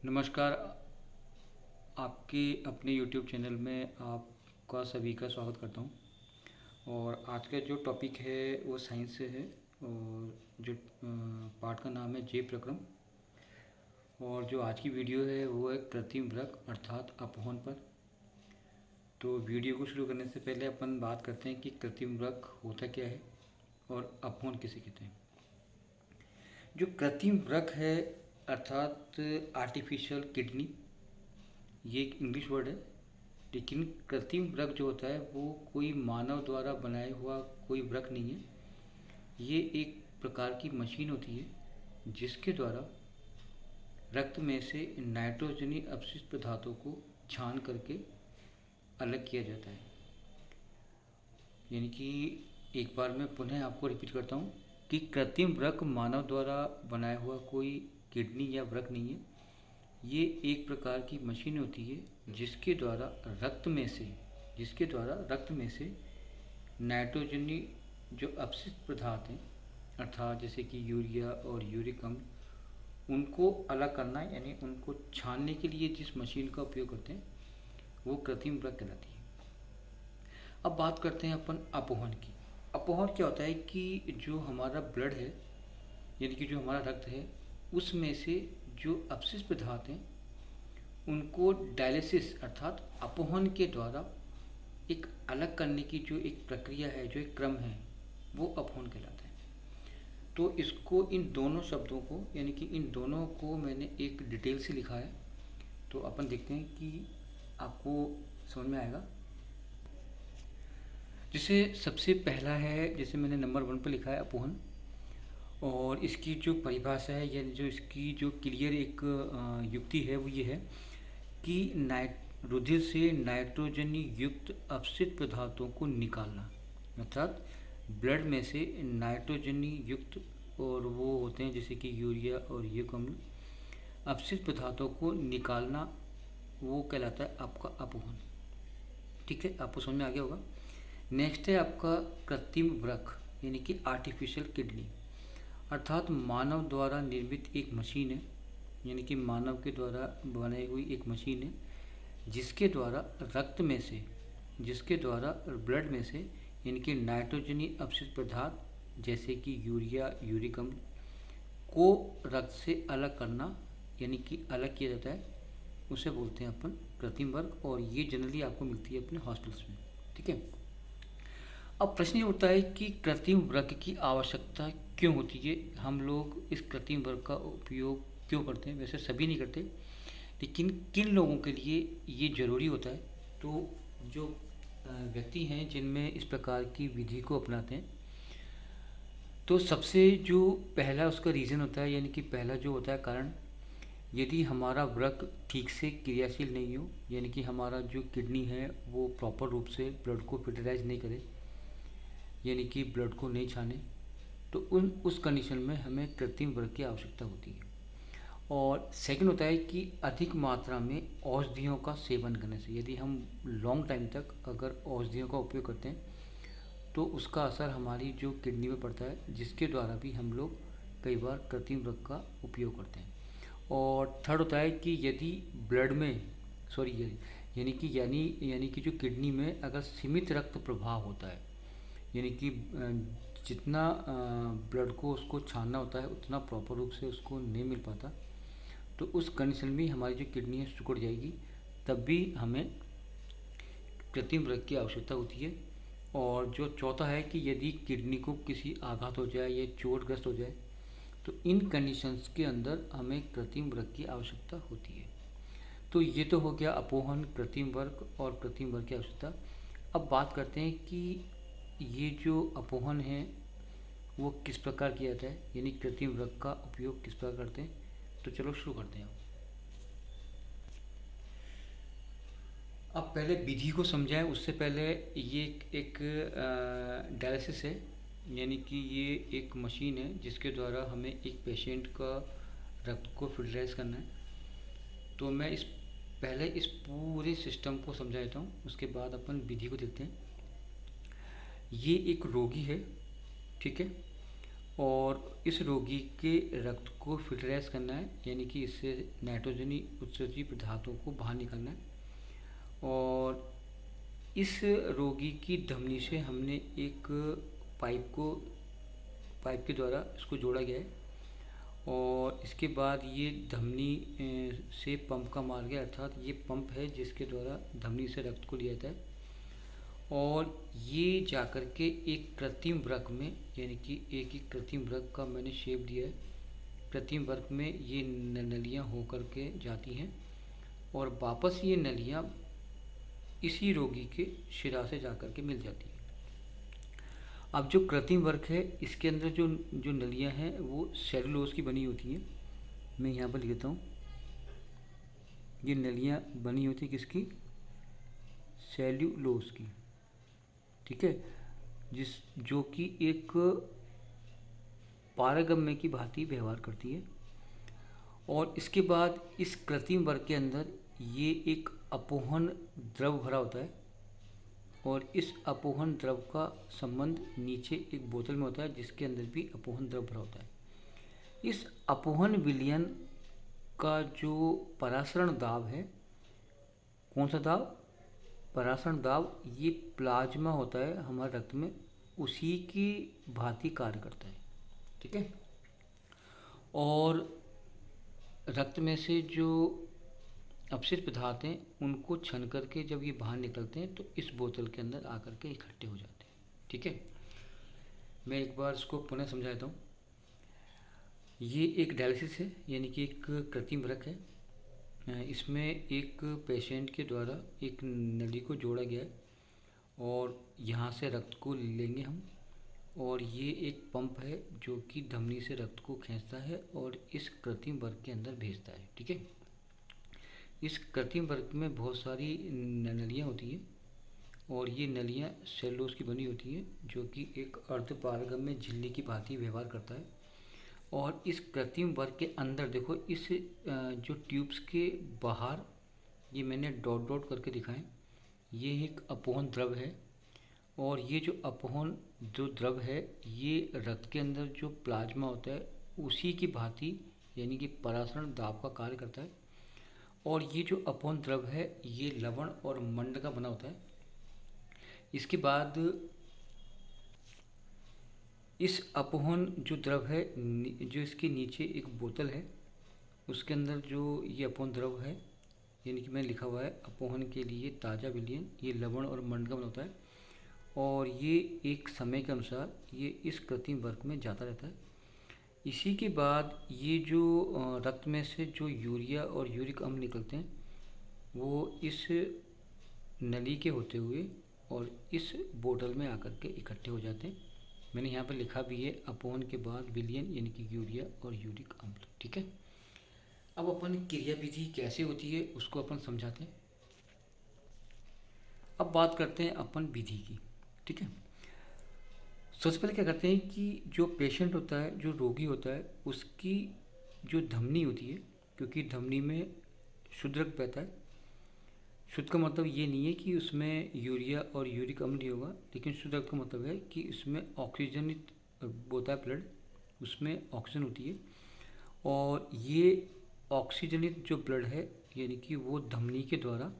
नमस्कार। आपके अपने YouTube चैनल में आपका सभी का स्वागत करता हूँ। और आज का जो टॉपिक है वो साइंस से है। और जो पाठ का नाम है जे प्रक्रम। और जो आज की वीडियो है वो है कृत्रिम वृक्क अर्थात अपहरण पर। तो वीडियो को शुरू करने से पहले अपन बात करते हैं कि कृत्रिम वृक्क होता क्या है और अपहरण किसे कहते हैं। जो कृत्रिम वृक्क है अर्थात आर्टिफिशियल किडनी, ये एक इंग्लिश वर्ड है। लेकिन कृत्रिम वृक्क जो होता है वो कोई मानव द्वारा बनाया हुआ कोई वृक्क नहीं है। ये एक प्रकार की मशीन होती है जिसके द्वारा रक्त में से नाइट्रोजनी अपशिष्ट पदार्थों को छान करके अलग किया जाता है। यानी कि एक बार मैं पुनः आपको रिपीट करता हूँ कि कृत्रिम वृक्क मानव द्वारा बनाया हुआ कोई किडनी या वृक्क नहीं है। ये एक प्रकार की मशीन होती है जिसके द्वारा रक्त में से नाइट्रोजनी जो अपशिष्ट पदार्थ हैं अर्थात जैसे कि यूरिया और यूरिक अम्ल, उनको अलग करना यानी उनको छानने के लिए जिस मशीन का उपयोग करते हैं वो कृत्रिम वृक्क कहलाती है। अब बात करते हैं अपन अपहरण की। अपहरण क्या होता है कि जो हमारा ब्लड है यानी कि जो हमारा रक्त है उसमें से जो अपशिष्ट पदार्थ हैं उनको डायलिसिस अर्थात अपहरण के द्वारा एक अलग करने की जो एक प्रक्रिया है, जो एक क्रम है, वो अपहरण कहलाता है। तो इसको इन दोनों शब्दों को यानी कि इन दोनों को मैंने एक डिटेल से लिखा है। तो अपन देखते हैं कि आपको समझ में आएगा। जैसे सबसे पहला है, जैसे मैंने नंबर 1 पर लिखा है अपहरण। और इसकी जो परिभाषा है या जो इसकी जो क्लियर एक युक्ति है वो ये है कि रुधिर से नाइट्रोजनी युक्त अपशिष्ट पदार्थों को निकालना, अर्थात ब्लड में से नाइट्रोजनी युक्त और वो होते हैं जैसे कि यूरिया और यूरिक अम्ल, अपशिष्ट पदार्थों को निकालना, वो कहलाता है आपका अपहरण। ठीक है, आपको समझ में आ गया होगा। नेक्स्ट है आपका कृत्रिम वृक्क यानी कि आर्टिफिशियल किडनी, अर्थात मानव द्वारा निर्मित एक मशीन है, यानी कि मानव के द्वारा बनाई हुई एक मशीन है जिसके द्वारा ब्लड में से यानी कि नाइट्रोजनी अपशिष्ट पदार्थ जैसे कि यूरिया यूरिक अम्ल को रक्त से अलग करना यानी कि अलग किया जाता है, उसे बोलते हैं अपन कृत्रिम वृक्क। और ये जनरली आपको मिलती है अपने हॉस्पिटल्स में। ठीक है, अब प्रश्न ये उठता है कि कृत्रिम वृक्क की आवश्यकता क्यों होती है, हम लोग इस कृत्रिम वृक्क का उपयोग क्यों करते हैं। वैसे सभी नहीं करते, लेकिन किन लोगों के लिए ये ज़रूरी होता है। तो जो व्यक्ति हैं जिनमें इस प्रकार की विधि को अपनाते हैं, तो सबसे जो पहला उसका रीज़न होता है यानी कि पहला जो होता है कारण, यदि हमारा वृक्क ठीक से क्रियाशील नहीं हो यानी कि हमारा जो किडनी है वो प्रॉपर रूप से ब्लड को फिल्टराइज नहीं करे यानी कि ब्लड को नहीं छाने, तो उस कंडीशन में हमें कृत्रिम वृक्क की आवश्यकता होती है। और सेकंड होता है कि अधिक मात्रा में औषधियों का सेवन करने से, यदि हम लॉन्ग टाइम तक अगर औषधियों का उपयोग करते हैं तो उसका असर हमारी जो किडनी में पड़ता है, जिसके द्वारा भी हम लोग कई बार कृत्रिम वृक्क का उपयोग करते हैं। और थर्ड होता है कि यदि ब्लड में यानी कि जो किडनी में अगर सीमित रक्त प्रवाह होता है यानी कि जितना ब्लड को उसको छानना होता है उतना प्रॉपर रूप से उसको नहीं मिल पाता, तो उस कंडीशन में हमारी जो किडनी है सिकुड़ जाएगी, तब भी हमें कृत्रिम वृक्क की आवश्यकता होती है। और जो चौथा है कि यदि किडनी को किसी आघात हो जाए या चोटग्रस्त हो जाए, तो इन कंडीशंस के अंदर हमें कृत्रिम वृक्क की आवश्यकता होती है। तो ये तो हो गया अपहरण, कृत्रिम वृक्क और कृत्रिम वृक्क की आवश्यकता। अब बात करते हैं कि ये जो अपहरण है वो किस प्रकार किया जाता है यानी कृत्रिम वृक्क का उपयोग किस प्रकार करते हैं। तो चलो शुरू करते हैं। अब पहले विधि को समझाएं उससे पहले, ये एक डायलिसिस है यानी कि ये एक मशीन है जिसके द्वारा हमें एक पेशेंट का रक्त को फिल्टराइज करना है। तो मैं पहले इस पूरे सिस्टम को समझा देता हूँ, उसके बाद अपन विधि को देखते हैं। ये एक रोगी है, ठीक है, और इस रोगी के रक्त को फिल्टराइज करना है, यानी कि इससे नाइट्रोजनी उत्सर्जी पदार्थों को बाहर निकालना है। और इस रोगी की धमनी से हमने एक पाइप के द्वारा इसको जोड़ा गया है, और इसके बाद ये धमनी से पंप का मार्ग है, अर्थात ये पंप है जिसके द्वारा धमनी से रक्त को लिया जाता है, और ये जाकर के एक कृत्रिम वृक्क में, यानी कि एक कृत्रिम वृक्क का मैंने शेप दिया है, कृत्रिम वृक्क में ये नलियाँ होकर के जाती हैं, और वापस ये नलियाँ इसी रोगी के शिरा से जाकर के मिल जाती है। अब जो कृत्रिम वृक्क है, इसके अंदर जो जो नलियाँ हैं वो सेलुलोज की बनी होती हैं। मैं यहाँ पर लिख देता हूँ, ये नलियाँ बनी होती किसकी? सेल्यूलोज की, ठीक है, जो कि एक पारगम्य की भांति व्यवहार करती है। और इसके बाद इस कृत्रिम वृक्क के अंदर ये एक अपोहन द्रव भरा होता है, और इस अपोहन द्रव का संबंध नीचे एक बोतल में होता है जिसके अंदर भी अपोहन द्रव भरा होता है। इस अपोहन विलयन का जो परासरण दाब है, कौन सा दाब? परासरण दाब, ये प्लाज्मा होता है हमारे रक्त में, उसी की भांति कार्य करता है, ठीक है। और रक्त में से जो अपशिष्ट पदार्थ हैं उनको छन करके जब ये बाहर निकलते हैं तो इस बोतल के अंदर आकर के इकट्ठे हो जाते हैं, ठीक है। मैं एक बार इसको पुनः समझाता हूँ। ये एक डायलिसिस है, यानी कि एक कृत्रिम वृक्क है। इसमें एक पेशेंट के द्वारा एक नली को जोड़ा गया है, और यहाँ से रक्त को लेंगे हम, और ये एक पंप है जो कि धमनी से रक्त को खींचता है और इस कृत्रिम वृक्क के अंदर भेजता है, ठीक है। इस कृत्रिम वृक्क में बहुत सारी नलियाँ होती हैं, और ये नलियाँ सेलुलोज की बनी होती हैं, जो कि एक अर्धपारगम्य झिल्ली की भांति व्यवहार करता है। और इस कृत्रिम वृक्क के अंदर देखो, इस जो ट्यूब्स के बाहर ये मैंने डॉट डॉट करके दिखाएं, ये एक अपोहन द्रव है, और ये जो अपोहन जो द्रव है ये रक्त के अंदर जो प्लाज्मा होता है उसी की भांति, यानी कि परासरण दाब का कार्य करता है। और ये जो अपोहन द्रव है ये लवण और मंड का बना होता है। इसके बाद इस अपोहन जो द्रव है, जो इसके नीचे एक बोतल है, उसके अंदर जो ये अपोहन द्रव है, यानी कि मैंने लिखा हुआ है अपोहन के लिए ताज़ा विलयन, ये लवण और मंड का बना होता है, और ये एक समय के अनुसार ये इस कृत्रिम वृक्क में जाता रहता है। इसी के बाद ये जो रक्त में से जो यूरिया और यूरिक अम्ल निकलते हैं वो इस नली के होते हुए और इस बोतल में आकर के इकट्ठे हो जाते हैं। मैंने यहाँ पर लिखा भी है अपोहन के बाद विलयन, यानी कि यूरिया और यूरिक अम्ल, ठीक है। अब अपन क्रिया विधि कैसे होती है उसको अपन समझाते हैं। अब बात करते हैं अपन विधि की, ठीक है। सबसे पहले क्या करते हैं कि जो पेशेंट होता है, जो रोगी होता है, उसकी जो धमनी होती है, क्योंकि धमनी में शुद्ध रक्त बहता है, शुद्ध का मतलब ये नहीं है कि उसमें यूरिया और यूरिक अम्ल नहीं होगा, लेकिन शुद्ध रक्त का मतलब है कि इसमें ऑक्सीजनित होता है ब्लड, उसमें ऑक्सीजन होती है, और ये ऑक्सीजनित जो ब्लड है यानी कि वो धमनी के द्वारा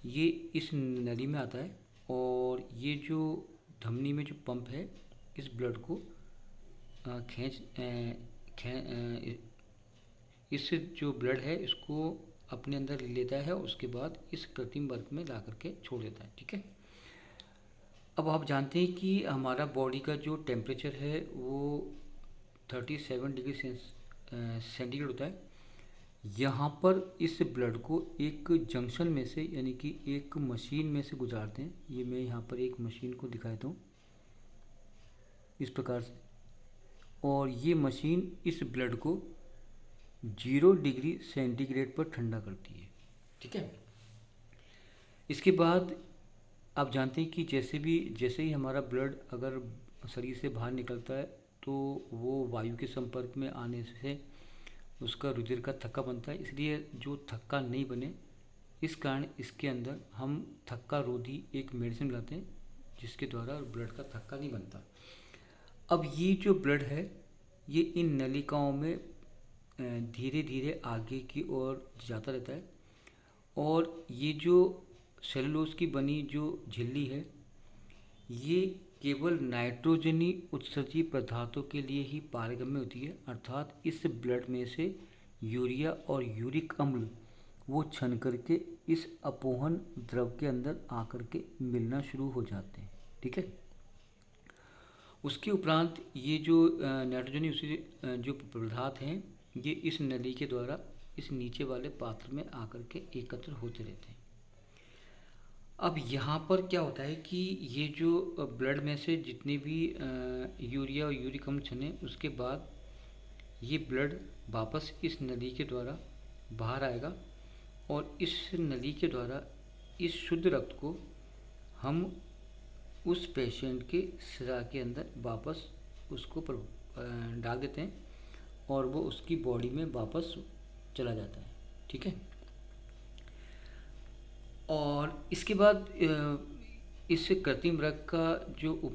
ये इस नली में आता है, और ये जो धमनी में जो पंप है इस ब्लड को इस जो ब्लड है इसको अपने अंदर लेता है, उसके बाद इस कृत्रिम वृक्क में ला करके छोड़ देता है, ठीक है। अब आप जानते हैं कि हमारा बॉडी का जो टेम्परेचर है वो 37 डिग्री सेंटीग्रेड होता है। यहाँ पर इस ब्लड को एक जंक्शन में से, यानी कि एक मशीन में से गुजारते हैं। ये मैं यहाँ पर एक मशीन को दिखाता हूँ इस प्रकार से, और ये मशीन इस ब्लड को 0 डिग्री सेंटीग्रेड पर ठंडा करती है, ठीक है। इसके बाद आप जानते हैं कि जैसे ही हमारा ब्लड अगर शरीर से बाहर निकलता है तो वो वायु के संपर्क में आने से उसका रुधिर का थक्का बनता है, इसलिए जो थक्का नहीं बने इस कारण इसके अंदर हम थक्का रोधी एक मेडिसिन मिलाते हैं जिसके द्वारा ब्लड का थक्का नहीं बनता। अब ये जो ब्लड है ये इन नलिकाओं में धीरे धीरे आगे की ओर जाता रहता है, और ये जो सेलुलोज की बनी जो झिल्ली है ये केवल नाइट्रोजनी उत्सर्जी पदार्थों के लिए ही पारगम्य होती है, अर्थात इस ब्लड में से यूरिया और यूरिक अम्ल वो छन करके इस अपोहन द्रव के अंदर आकर के मिलना शुरू हो जाते हैं। ठीक है। उसके उपरांत ये जो नाइट्रोजनी जो पदार्थ हैं ये इस नली के द्वारा इस नीचे वाले पात्र में आकर के एकत्र होते रहते हैं। अब यहाँ पर क्या होता है कि ये जो ब्लड में से जितने भी यूरिया और यूरिक अम्ल छने उसके बाद ये ब्लड वापस इस नली के द्वारा बाहर आएगा, और इस नली के द्वारा इस शुद्ध रक्त को हम उस पेशेंट के सिरा के अंदर वापस उसको डाल देते हैं, और वो उसकी बॉडी में वापस चला जाता है। ठीक है। और इसके बाद इस कृत्रिम रक्त का जो